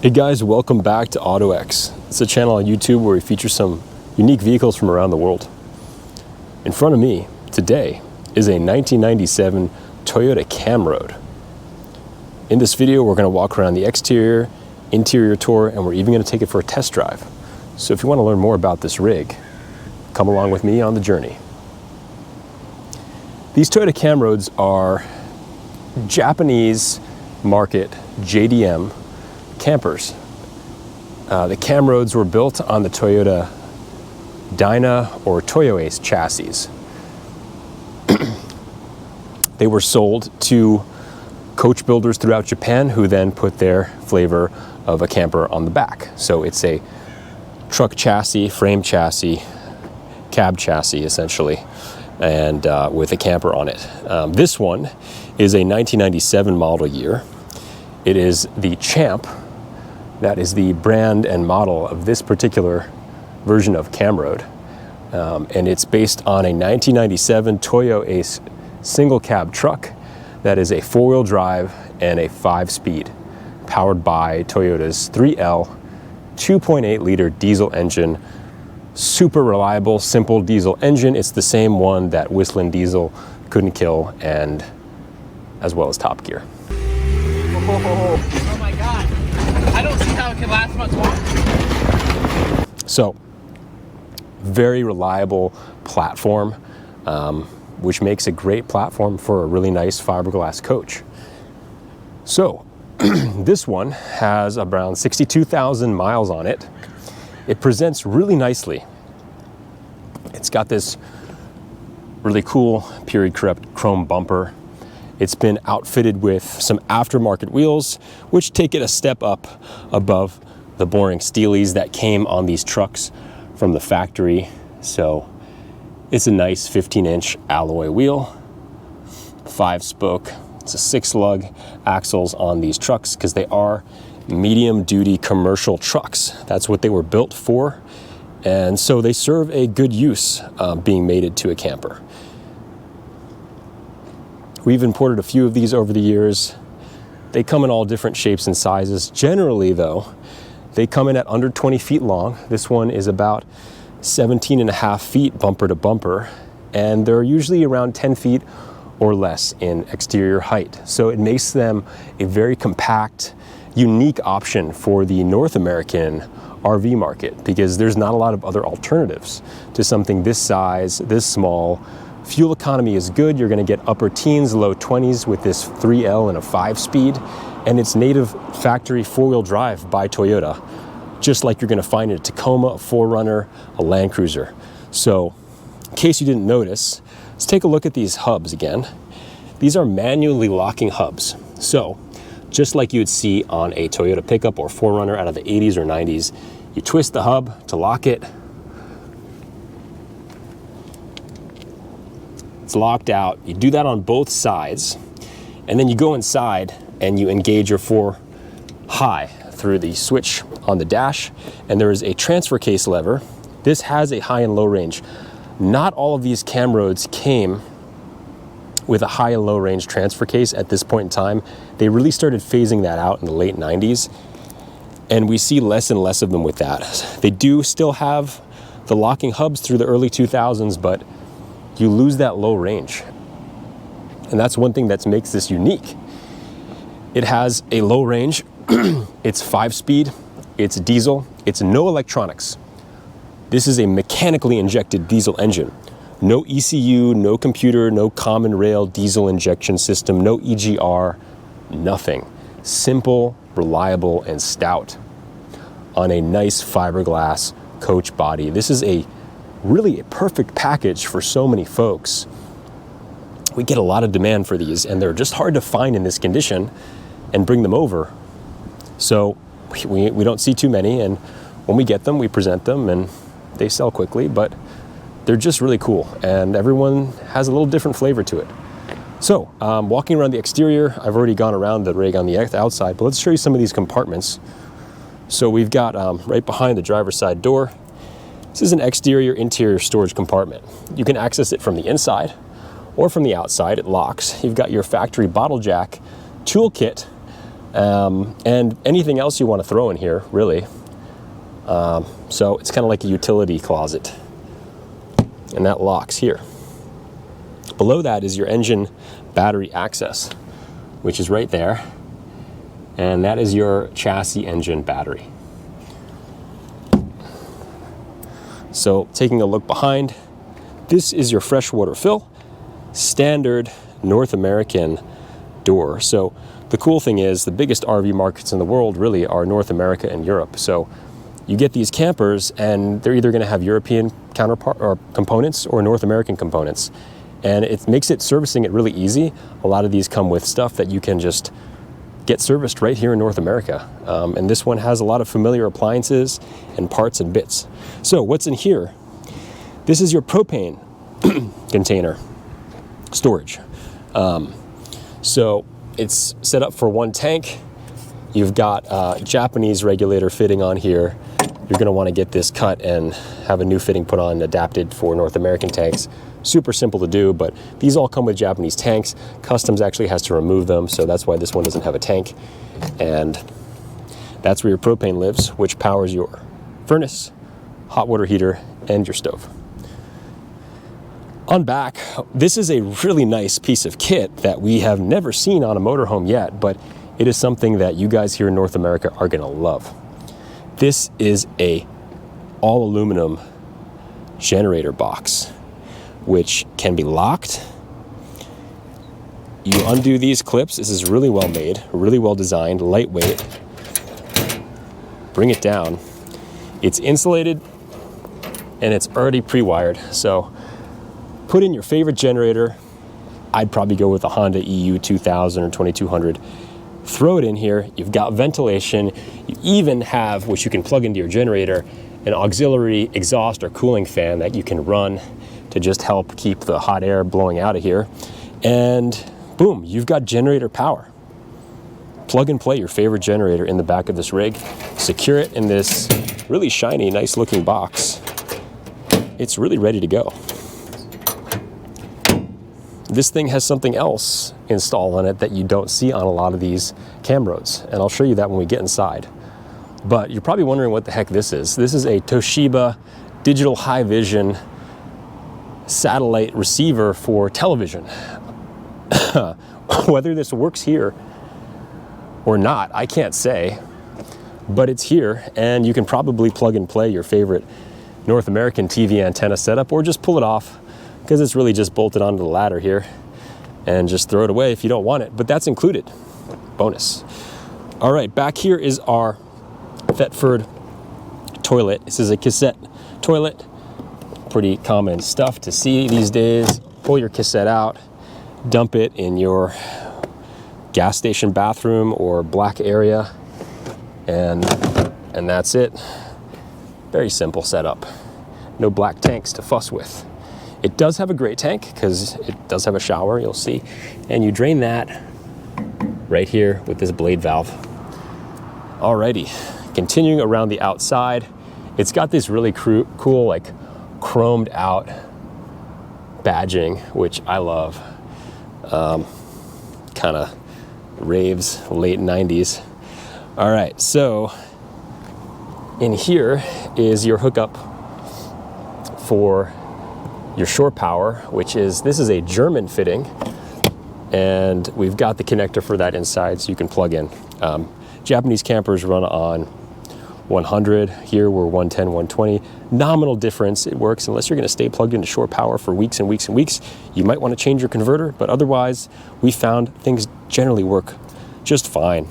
Hey guys, welcome back to Ottoex. It's a channel on YouTube where we feature some unique vehicles from around the world. In front of me today is a 1997 Toyota Camroad. In this video, we're going to walk around the exterior, interior tour, and we're even going to take it for a test drive. So if you want to learn more about this rig, come along with me on the journey. These Toyota Camroads are Japanese market JDM campers. The Camroads were built on the Toyota Dyna or Ottoex chassis. They were sold to coach builders throughout Japan who then put their flavor of a camper on the back. So it's a truck chassis, frame chassis, cab chassis essentially, and with a camper on it. This one is a 1997 model year. It is the Champ. That is the brand and model of this particular version of Camroad. And it's based on a 1997 Ottoex single cab truck that is a 4-wheel drive and a 5-speed, powered by Toyota's 3L 2.8 liter diesel engine. Super reliable, simple diesel engine. It's the same one that Whistling Diesel couldn't kill, and as well as Top Gear. Oh my God. I don't see how it can last much longer. So, very reliable platform, which makes a great platform for a really nice fiberglass coach. So, this one has around 62,000 miles on it. It presents really nicely. It's got this really cool period correct chrome bumper. It's been outfitted with some aftermarket wheels, which take it a step up above the boring steelies that came on these trucks from the factory. So it's a nice 15-inch alloy wheel, 5-spoke. It's a 6-lug axles on these trucks because they are medium-duty commercial trucks. That's what they were built for. And so they serve a good use being mated to a camper. We've imported a few of these over the years. They come in all different shapes and sizes. Generally though, they come in at under 20 feet long. This one is about 17 and a half feet bumper to bumper, and they're usually around 10 feet or less in exterior height. So it makes them a very compact, unique option for the North American RV market, because there's not a lot of other alternatives to something this size, this small. Fuel economy is good. You're going to get upper teens, low 20s with this 3L and a 5-speed, and it's native factory 4-wheel drive by Toyota, just like you're going to find in a Tacoma, a 4Runner, a Land Cruiser. So, in case you didn't notice, let's take a look at these hubs again. These are manually locking hubs. So, just like you would see on a Toyota pickup or 4Runner out of the 80s or 90s, you twist the hub to lock it. It's locked out. You do that on both sides, and then you go inside and you engage your 4 high through the switch on the dash, and there is a transfer case lever. This has a high and low range. Not all of these Camroads came with a high and low range transfer case at this point in time. They really started phasing that out in the late 90s, and we see less and less of them with that. They do still have the locking hubs through the early 2000s, but you lose that low range. And that's one thing that makes this unique. It has a low range. It's 5-speed, it's diesel, it's no electronics. This is a mechanically injected diesel engine. No ECU, no computer, no common rail diesel injection system, no EGR, nothing. Simple, reliable, and stout on a nice fiberglass coach body. This is really a perfect package for so many folks. We get a lot of demand for these, and they're just hard to find in this condition and bring them over. So we don't see too many, and when we get them, we present them, and they sell quickly, but they're just really cool, and everyone has a little different flavor to it. So walking around the exterior, I've already gone around the rig on the outside, but let's show you some of these compartments. So we've got right behind the driver's side door, this is an exterior-interior storage compartment. You can access it from the inside or from the outside. It locks. You've got your factory bottle jack, toolkit, and anything else you want to throw in here, really. So it's kind of like a utility closet, and that locks here. Below that is your engine battery access, which is right there, and that is your chassis engine battery. So taking a look behind, this is your freshwater fill, standard North American door. So the cool thing is the biggest RV markets in the world really are North America and Europe. So you get these campers and they're either going to have European counterpart or components or North American components. And it makes it servicing it really easy. A lot of these come with stuff that you can just get serviced right here in North America. And this one has a lot of familiar appliances and parts and bits. So what's in here? This is your propane container storage. So it's set up for one tank. You've got a Japanese regulator fitting on here. You're gonna wanna get this cut and have a new fitting put on, adapted for North American tanks. Super simple to do, but these all come with Japanese tanks. Customs actually has to remove them, so that's why this one doesn't have a tank. And that's where your propane lives, which powers your furnace, hot water heater, and your stove. On back, this is a really nice piece of kit that we have never seen on a motorhome yet, but it is something that you guys here in North America are gonna love. This is a all aluminum generator box, which can be locked. You undo these clips. This is really well made, really well designed, lightweight. Bring it down. It's insulated and it's already pre-wired. So put in your favorite generator. I'd probably go with a Honda EU 2000 or 2200. Throw it in here. You've got ventilation. You even have, which you can plug into your generator, an auxiliary exhaust or cooling fan that you can run to just help keep the hot air blowing out of here. And boom, you've got generator power. Plug and play your favorite generator in the back of this rig. Secure it in this really shiny, nice looking box. It's really ready to go. This thing has something else installed on it that you don't see on a lot of these Camroads, and I'll show you that when we get inside. But you're probably wondering what the heck this is. This is a Toshiba digital high vision satellite receiver for television. Whether this works here or not, I can't say, but it's here, and you can probably plug and play your favorite North American TV antenna setup, or just pull it off, because it's really just bolted onto the ladder here, and just throw it away if you don't want it, but that's included. Bonus. All right, back here is our Thetford toilet. This is a cassette toilet. Pretty common stuff to see these days. Pull your cassette out, dump it in your gas station bathroom or black area, and that's it. Very simple setup. No black tanks to fuss with. It does have a gray tank because it does have a shower, you'll see. And you drain that right here with this blade valve. Alrighty, continuing around the outside, it's got this really cool, like chromed out badging, which I love. Kind of raves, late 90s. All right, so in here is your hookup for your shore power, which is, this is a German fitting, and we've got the connector for that inside so you can plug in. Japanese campers run on 100. Here we're 110, 120. Nominal difference, it works unless you're gonna stay plugged into shore power for weeks and weeks and weeks. You might wanna change your converter, but otherwise, we found things generally work just fine.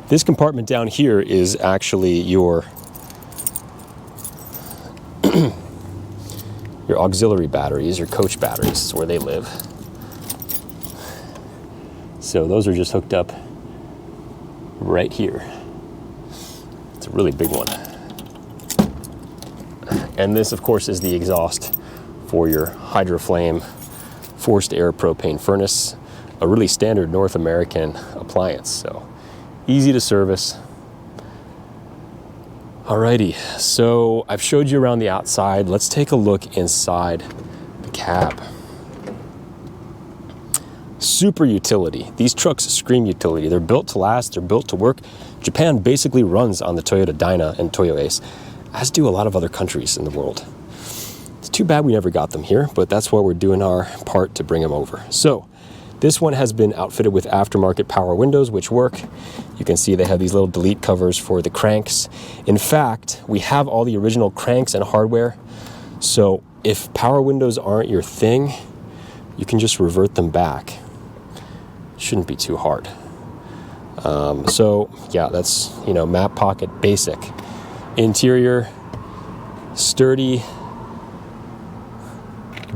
This compartment down here is actually your your auxiliary batteries, your coach batteries, is where they live. So those are just hooked up right here. It's a really big one. And this, of course, is the exhaust for your HydroFlame forced air propane furnace, a really standard North American appliance, so easy to service. Alrighty, so I've showed you around the outside. Let's take a look inside the cab. Super utility. These trucks scream utility. They're built to last, they're built to work. Japan basically runs on the Toyota Dyna and Toyo Ace, as do a lot of other countries in the world. It's too bad we never got them here, but that's why we're doing our part to bring them over. So this one has been outfitted with aftermarket power windows, which work. You can see they have these little delete covers for the cranks. In fact, we have all the original cranks and hardware. So if power windows aren't your thing, you can just revert them back. Shouldn't be too hard. So yeah, that's, you know, map pocket basic. Interior, sturdy,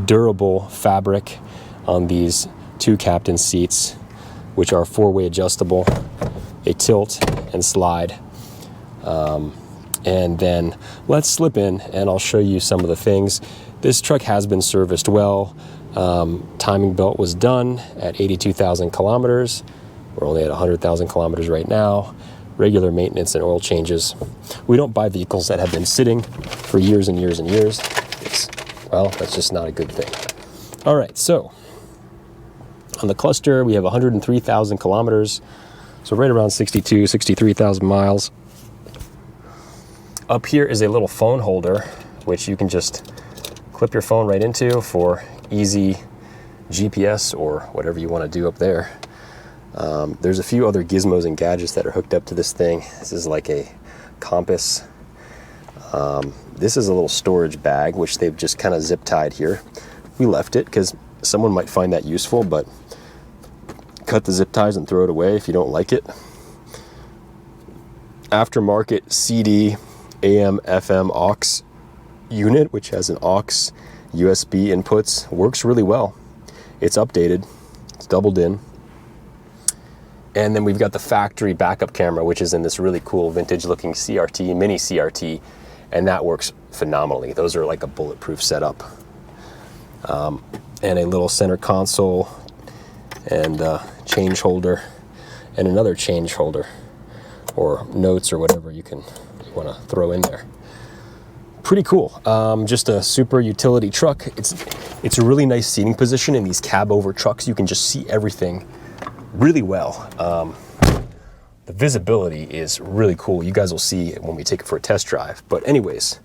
durable fabric on these two captain seats, which are four-way adjustable. They tilt and slide. And then let's slip in and I'll show you some of the things. This truck has been serviced well. Timing belt was done at 82,000 kilometers. We're only at 100,000 kilometers right now. Regular maintenance and oil changes. We don't buy vehicles that have been sitting for years and years and years. Well, that's just not a good thing. All right, so on the cluster, we have 103,000 kilometers. So right around 62, 63,000 miles. Up here is a little phone holder, which you can just clip your phone right into for easy GPS or whatever you want to do up there. There's a few other gizmos and gadgets that are hooked up to this thing. This is like a compass. This is a little storage bag, which they've just kind of zip tied here. We left it because someone might find that useful, but cut the zip ties and throw it away if you don't like it. Aftermarket CD, AM, FM, aux unit, which has an aux USB inputs, works really well. It's updated, it's doubled in. And then we've got the factory backup camera, which is in this really cool vintage looking CRT, mini CRT, and that works phenomenally. Those are like a bulletproof setup. And a little center console and change holder and another change holder or notes or whatever you want to throw in there. Pretty cool. Just a super utility truck. It's a really nice seating position in these cab over trucks. You can just see everything really well. The visibility is really cool. You guys will see it when we take it for a test drive. But anyways,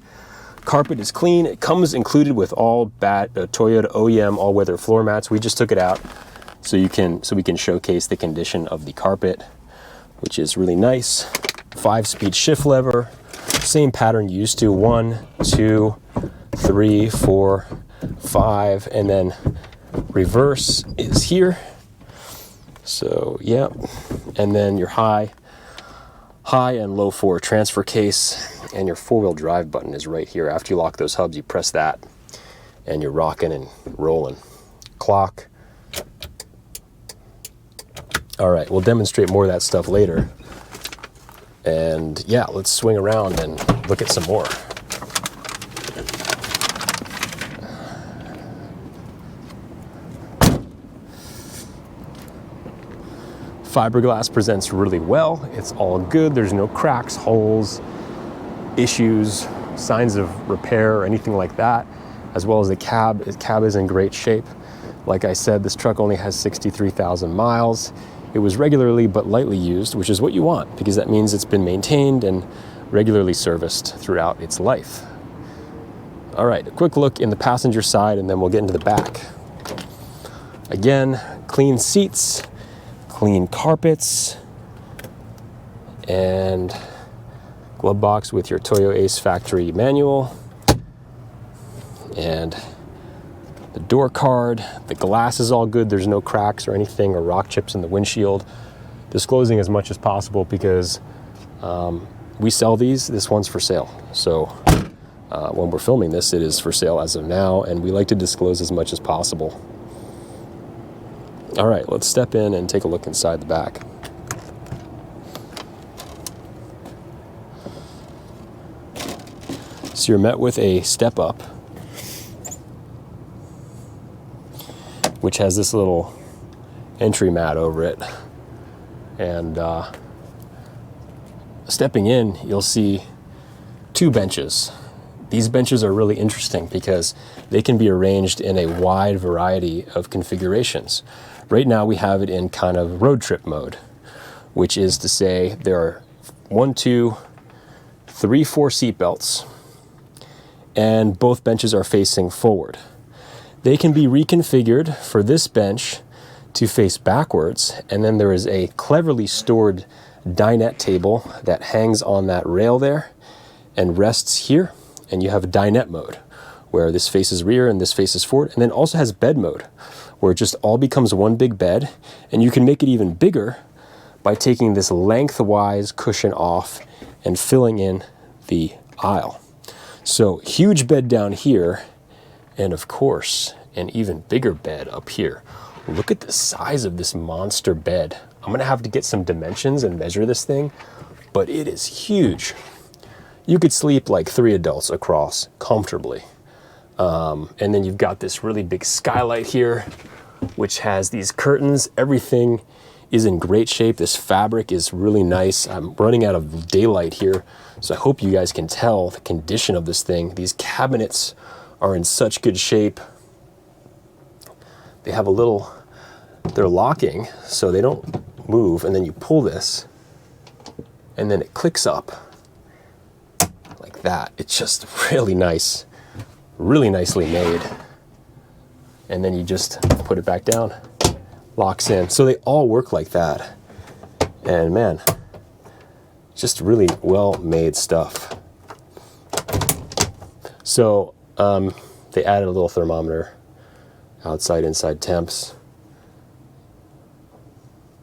carpet is clean. It comes included with all Toyota OEM all-weather floor mats. We just took it out so we can showcase the condition of the carpet, which is really nice. 5-speed shift lever, same pattern you used to. 1, 2, 3, 4, 5, and then reverse is here. So yeah, and then your high and low floor transfer case, and your 4-wheel drive button is right here. After you lock those hubs, you press that and you're rocking and rolling. Clock. All right, we'll demonstrate more of that stuff later. And yeah, let's swing around and look at some more. Fiberglass presents really well. It's all good. There's no cracks, holes, issues, signs of repair or anything like that, as well as the cab. The cab is in great shape. Like I said, this truck only has 63,000 miles. It was regularly but lightly used, which is what you want, because that means it's been maintained and regularly serviced throughout its life. All right, a quick look in the passenger side and then we'll get into the back. Again, clean seats, clean carpets, and glove box with your Toyo Ace factory manual, and the door card. The glass is all good. There's no cracks or anything or rock chips in the windshield. Disclosing as much as possible because we sell these. This one's for sale. So when we're filming this, it is for sale as of now, and we like to disclose as much as possible. All right, let's step in and take a look inside the back. So you're met with a step up, which has this little entry mat over it. And stepping in, you'll see 2 benches. These benches are really interesting because they can be arranged in a wide variety of configurations. Right now we have it in kind of road trip mode, which is to say there are 1, 2, 3, 4 seat belts, and both benches are facing forward. They can be reconfigured for this bench to face backwards, and then there is a cleverly stored dinette table that hangs on that rail there and rests here, and you have a dinette mode where this faces rear and this faces forward, and then also has bed mode where it just all becomes one big bed, and you can make it even bigger by taking this lengthwise cushion off and filling in the aisle. So huge bed down here, and of course an even bigger bed up here. Look at the size of this monster bed. I'm gonna have to get some dimensions and measure this thing, but it is huge. You could sleep like 3 adults across comfortably. And then you've got this really big skylight here, which has these curtains. Everything is in great shape. This fabric is really nice. I'm running out of daylight here, so I hope you guys can tell the condition of this thing. These cabinets are in such good shape. They have a little, they're locking so they don't move, and then you pull this and then it clicks up like that. It's just really nice, really nicely made. And then you just put it back down, locks in. So they all work like that. And man, just really well made stuff. So they added a little thermometer, outside, inside temps.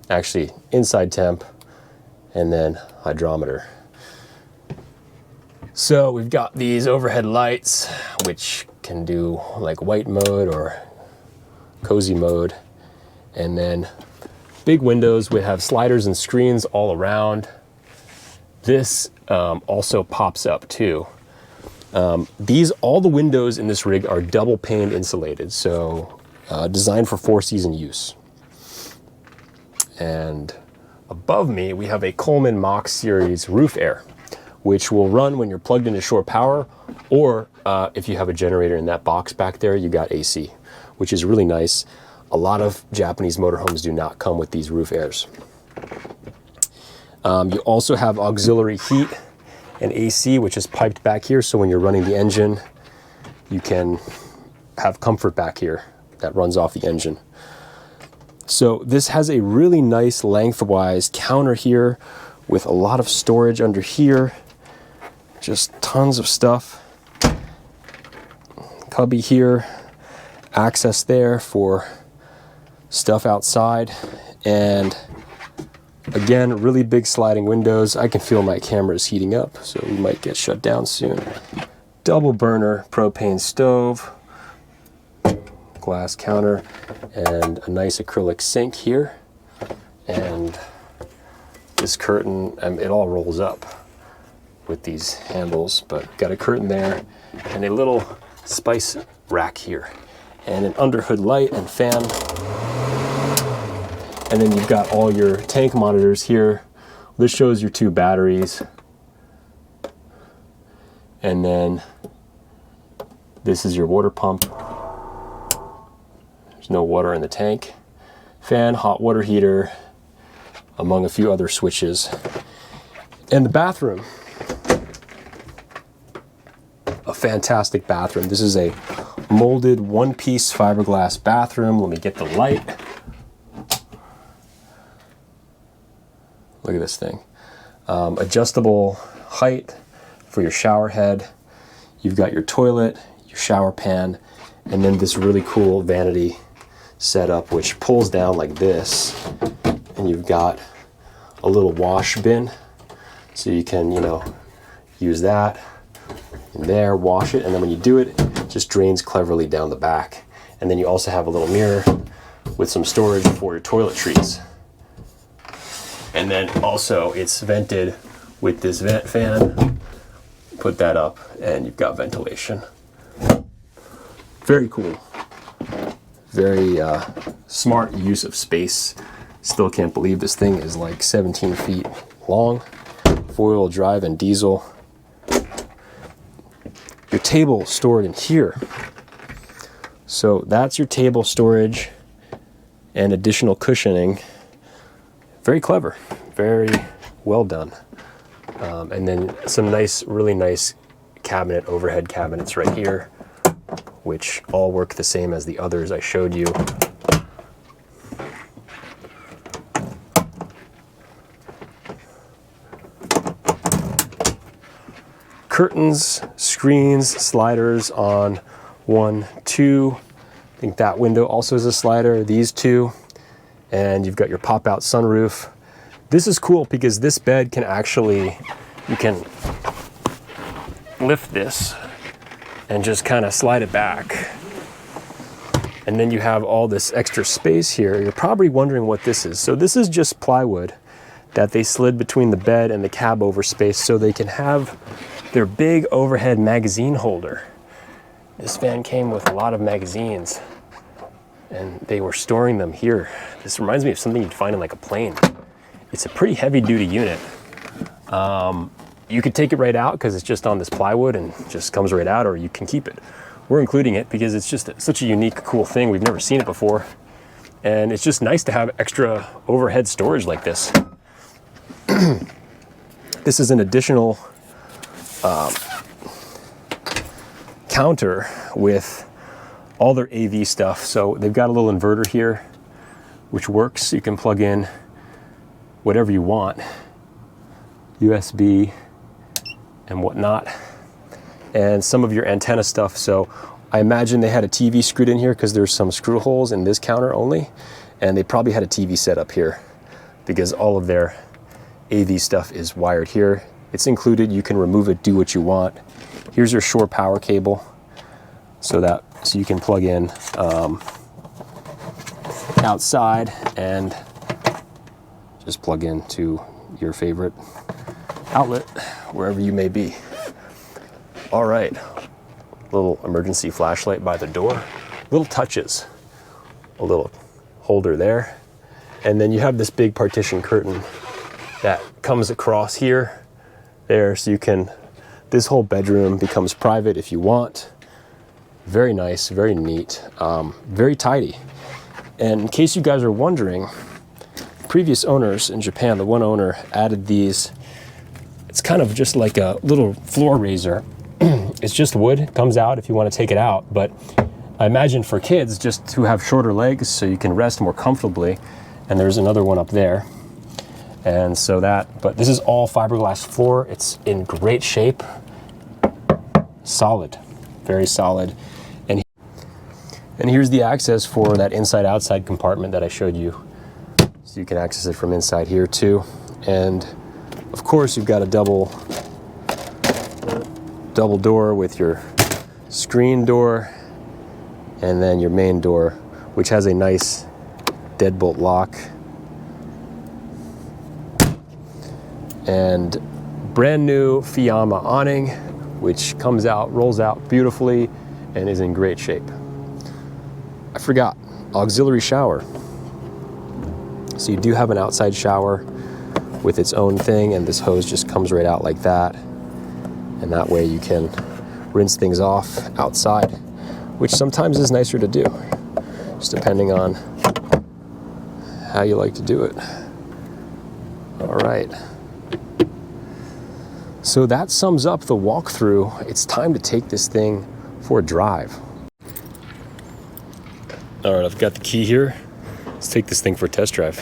Actually, inside temp, and then hydrometer. So we've got these overhead lights, which can do like white mode or cozy mode. And then big windows would have sliders and screens all around. This also pops up too. All the windows in this rig are double pane insulated, so designed for 4-season use. And above me, we have a Coleman Mach Series roof air, which will run when you're plugged into shore power, or if you have a generator in that box back there, you got AC, which is really nice. A lot of Japanese motorhomes do not come with these roof airs. You also have auxiliary heat and AC, which is piped back here, so when you're running the engine, you can have comfort back here that runs off the engine. So this has a really nice lengthwise counter here with a lot of storage under here, just tons of stuff. Cubby here, access there for stuff outside, and again, really big sliding windows. I can feel my camera is heating up, so we might get shut down soon. Double burner propane stove, glass counter, and a nice acrylic sink here. And this curtain, it all rolls up with these handles, but got a curtain there and a little spice rack here and an underhood light and fan. And then you've got all your tank monitors here. This shows your 2 batteries. And then this is your water pump. There's no water in the tank. Fan, hot water heater, among a few other switches. And the bathroom. A fantastic bathroom. This is a molded 1-piece fiberglass bathroom. Let me get the light. Look at this thing. Adjustable height for your shower head. You've got your toilet, your shower pan, and then this really cool vanity setup which pulls down like this, and you've got a little wash bin, so you can, use that in there, wash it, and then when you do it, it just drains cleverly down the back. And then you also have a little mirror with some storage for your toiletries. And then also it's vented with this vent fan. Put that up and you've got ventilation. Very cool. Very smart use of space. Still can't believe this thing is like 17 feet long. 4-wheel drive and diesel. Your table stored in here. So that's your table storage. and additional cushioning. Very clever, very well done. And then some nice, really nice overhead cabinets right here, which all work the same as the others I showed you. Curtains, screens, sliders on 1, 2. I think that window also is a slider, these two. And you've got your pop-out sunroof. This is cool because this bed can actually, you can lift this and just kind of slide it back. And then you have all this extra space here. You're probably wondering what this is. So this is just plywood that they slid between the bed and the cab over space so they can have their big overhead magazine holder. This van came with a lot of magazines and they were storing them here. This reminds me of something you'd find in like a plane. It's a pretty heavy duty unit. You could take it right out because it's just on this plywood and just comes right out, or you can keep it. We're including it because it's just such a unique, cool thing. We've never seen it before. And it's just nice to have extra overhead storage like this. This is an additional counter with all their AV stuff. So they've got a little inverter here, which works. You can plug in whatever you want, USB and whatnot, and some of your antenna stuff. So I imagine they had a TV screwed in here because there's some screw holes in this counter only, and they probably had a TV set up here because all of their AV stuff is wired here. It's included. You can remove it, do what you want. Here's your shore power cable so you can plug in outside and just plug into your favorite outlet wherever you may be. All right, little emergency flashlight by the door, little touches, a little holder there, and then you have this big partition curtain that comes across here, there, so you can, this whole bedroom becomes private if you want. Very nice, very neat, very tidy. And in case you guys are wondering, previous owners in Japan, the one owner added these. It's kind of just like a little floor raiser. It's just wood, it comes out if you want to take it out. But I imagine for kids, just to have shorter legs so you can rest more comfortably. And there's another one up there. And so but this is all fiberglass floor. It's in great shape. Solid, very solid. And here's the access for that inside-outside compartment that I showed you. So you can access it from inside here too. And of course you've got a double door with your screen door and then your main door, which has a nice deadbolt lock. And brand new Fiamma awning, which comes out, rolls out beautifully and is in great shape. I forgot, auxiliary shower. So you do have an outside shower with its own thing, and this hose just comes right out like that. And that way you can rinse things off outside, which sometimes is nicer to do, just depending on how you like to do it. All right. So that sums up the walkthrough. It's time to take this thing for a drive. All right, I've got the key here. Let's take this thing for a test drive.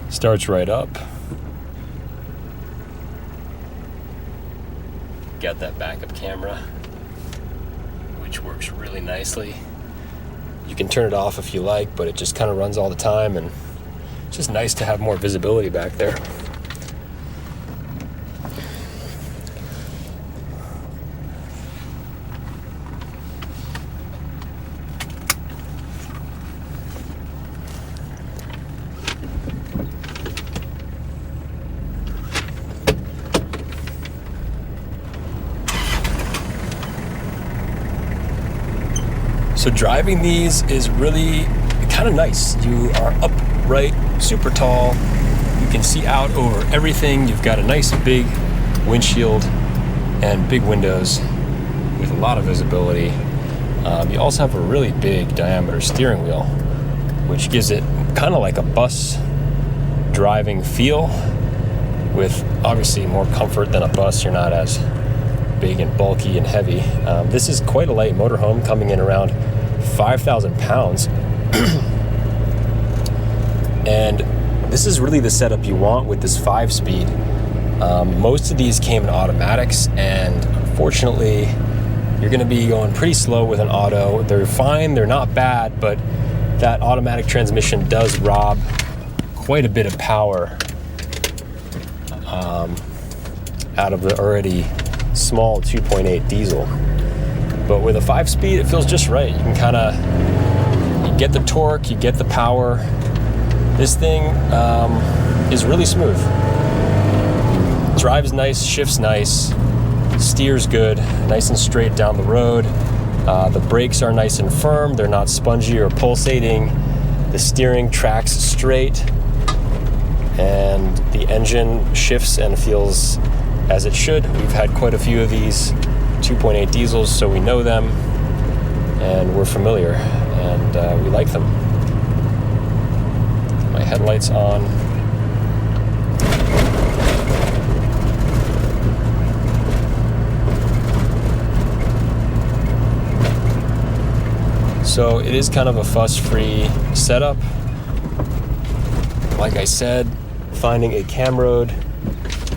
Starts right up. Got that backup camera, which works really nicely. You can turn it off if you like, but it just kind of runs all the time, and it's just nice to have more visibility back there. So driving these is really kind of nice. You are upright, super tall. You can see out over everything. You've got a nice big windshield and big windows with a lot of visibility. You also have a really big diameter steering wheel, which gives it kind of like a bus driving feel, with obviously more comfort than a bus. You're not as big and bulky and heavy. This is quite a light motorhome, coming in around 5,000 pounds. And this is really the setup you want with this 5-speed. Most of these came in automatics, and unfortunately you're going to be going pretty slow with an auto. They're fine, they're not bad, but that automatic transmission does rob quite a bit of power out of the already small 2.8 diesel. But with a 5-speed, it feels just right. You can kind of, you get the torque, you get the power. This thing is really smooth. Drives nice, shifts nice, steers good, nice and straight down the road. The brakes are nice and firm. They're not spongy or pulsating. The steering tracks straight, and the engine shifts and feels as it should. We've had quite a few of these 2.8 diesels, so we know them and we're familiar, and we like them. My headlights on. So it is kind of a fuss-free setup. Like I said, finding a Camroad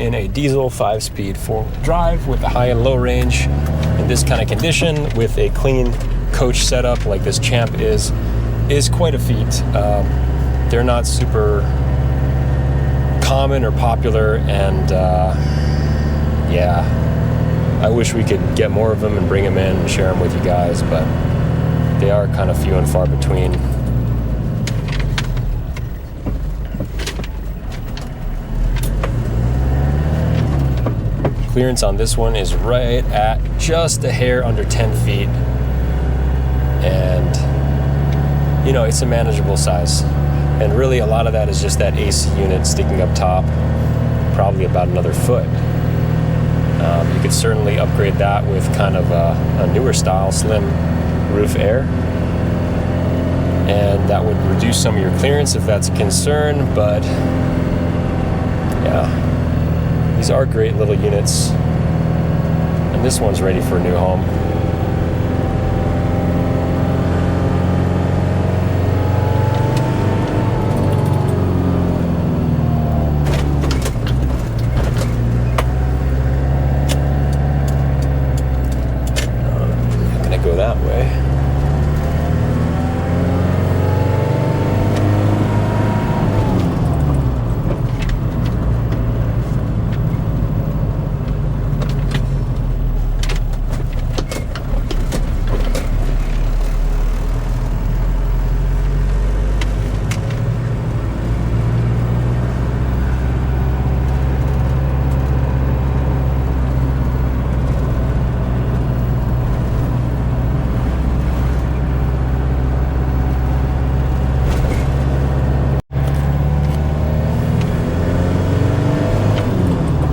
in a diesel 5-speed 4-wheel drive with a high and low range in this kind of condition with a clean coach setup like this Champ is quite a feat. They're not super common or popular, and yeah, I wish we could get more of them and bring them in and share them with you guys, but they are kind of few and far between. Clearance on this one is right at just a hair under 10 feet. And, you know, it's a manageable size. And really a lot of that is just that AC unit sticking up top, probably about another foot. You could certainly upgrade that with kind of a newer style slim roof air, and that would reduce some of your clearance if that's a concern. But yeah, these are great little units, and this one's ready for a new home. I'm not gonna go that way.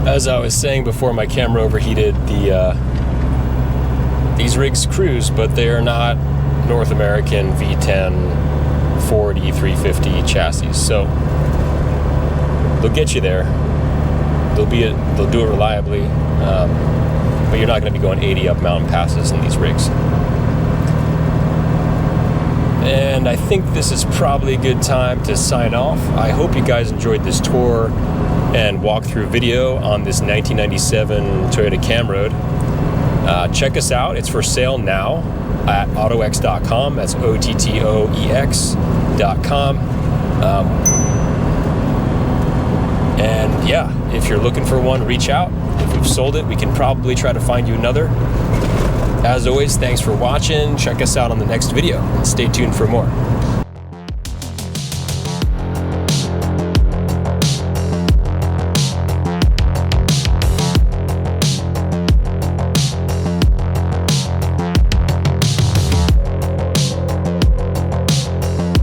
As I was saying before my camera overheated, these rigs cruise, but they are not North American V10 Ford E350 chassis. So they'll get you there. They'll do it reliably, but you're not going to be going 80 up mountain passes in these rigs. And I think this is probably a good time to sign off. I hope you guys enjoyed this tour and walkthrough video on this 1997 Toyota Camroad. Check us out. It's for sale now at Ottoex.com. That's OTTOEX.com. And yeah, if you're looking for one, reach out. If we've sold it, we can probably try to find you another. As always, thanks for watching. Check us out on the next video and stay tuned for more.